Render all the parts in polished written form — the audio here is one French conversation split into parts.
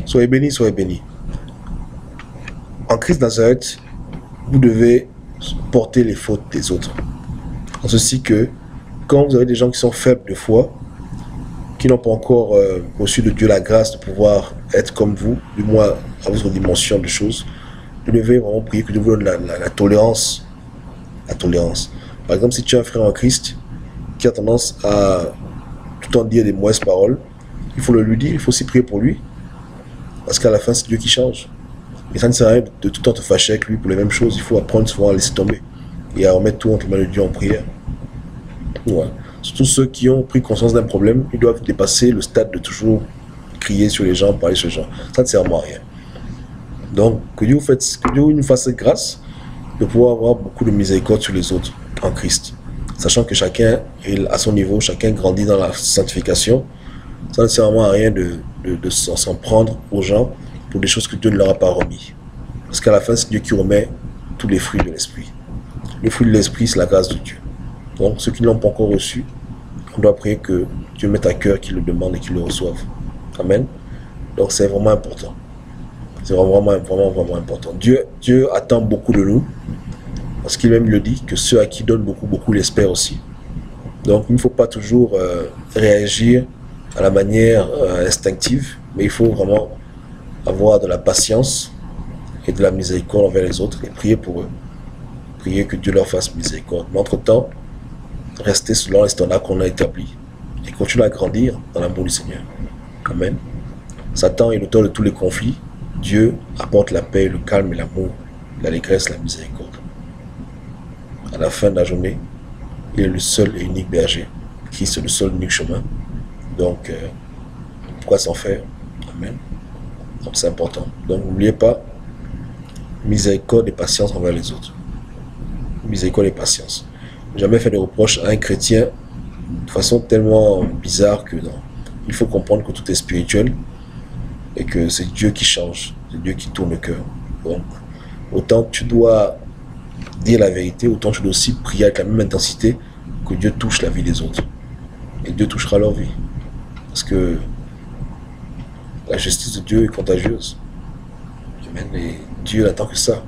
Soyez bénis, soyez bénis. En Christ Nazareth, vous devez porter les fautes des autres. En ceci que, quand vous avez des gens qui sont faibles de foi, qui n'ont pas encore reçu de Dieu la grâce de pouvoir être comme vous, du moins à votre dimension de choses, vous devez vraiment prier que Dieu vous donne la tolérance. La tolérance. Par exemple, si tu as un frère en Christ qui a tendance à tout le temps dire des mauvaises paroles, il faut le lui dire, il faut aussi prier pour lui. Parce qu'à la fin, c'est Dieu qui change. Et ça ne sert à rien de tout le temps te fâcher avec lui pour les mêmes choses. Il faut apprendre souvent à laisser tomber et à remettre tout entre les mains de Dieu en prière. Ouais. Surtout ceux qui ont pris conscience d'un problème, ils doivent dépasser le stade de toujours crier sur les gens, parler sur les gens. Ça ne sert à rien. Donc, que Dieu nous fasse grâce de pouvoir avoir beaucoup de miséricorde sur les autres en Christ. Sachant que chacun est à son niveau, chacun grandit dans la sanctification. Ça ne sert vraiment à rien de s'en prendre aux gens pour des choses que Dieu ne leur a pas remis. Parce qu'à la fin, c'est Dieu qui remet tous les fruits de l'esprit. Le fruit de l'esprit, c'est la grâce de Dieu. Donc, ceux qui ne l'ont pas encore reçu, on doit prier que Dieu mette à cœur qu'ils le demandent et qu'ils le reçoivent. Amen. Donc, c'est vraiment important. C'est vraiment important. Dieu attend beaucoup de nous. Parce qu'il même le dit que ceux à qui donne beaucoup, beaucoup l'espèrent aussi. Donc, il ne faut pas toujours réagir à la manière instinctive, mais il faut vraiment avoir de la patience et de la miséricorde envers les autres et prier pour eux. Prier que Dieu leur fasse miséricorde. Mais entre-temps, restez selon les standards qu'on a établis et continuer à grandir dans l'amour du Seigneur. Amen. Satan est l'auteur de tous les conflits. Dieu apporte la paix, le calme et l'amour, l'allégresse, la miséricorde. À la fin de la journée, il est le seul et unique berger. Christ est le seul et unique chemin. Donc, pourquoi s'en faire? Amen. Donc, c'est important. Donc, n'oubliez pas, miséricorde et patience envers les autres. Miséricorde et patience. Jamais faire de reproches à un chrétien de façon tellement bizarre que non. Il faut comprendre que tout est spirituel et que c'est Dieu qui change, c'est Dieu qui tourne le cœur. Donc, autant tu dois dire la vérité, autant tu dois aussi prier avec la même intensité que Dieu touche la vie des autres. Et Dieu touchera leur vie. Parce que la justice de Dieu est contagieuse. Amen. Et Dieu n'attend que ça.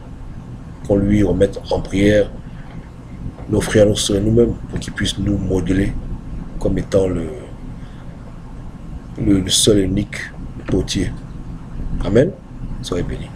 Qu'on lui remette en prière nos frères, nos sœurs, nous-mêmes, pour qu'ils puissent nous modeler comme étant le seul et unique potier. Amen. Soyez bénis.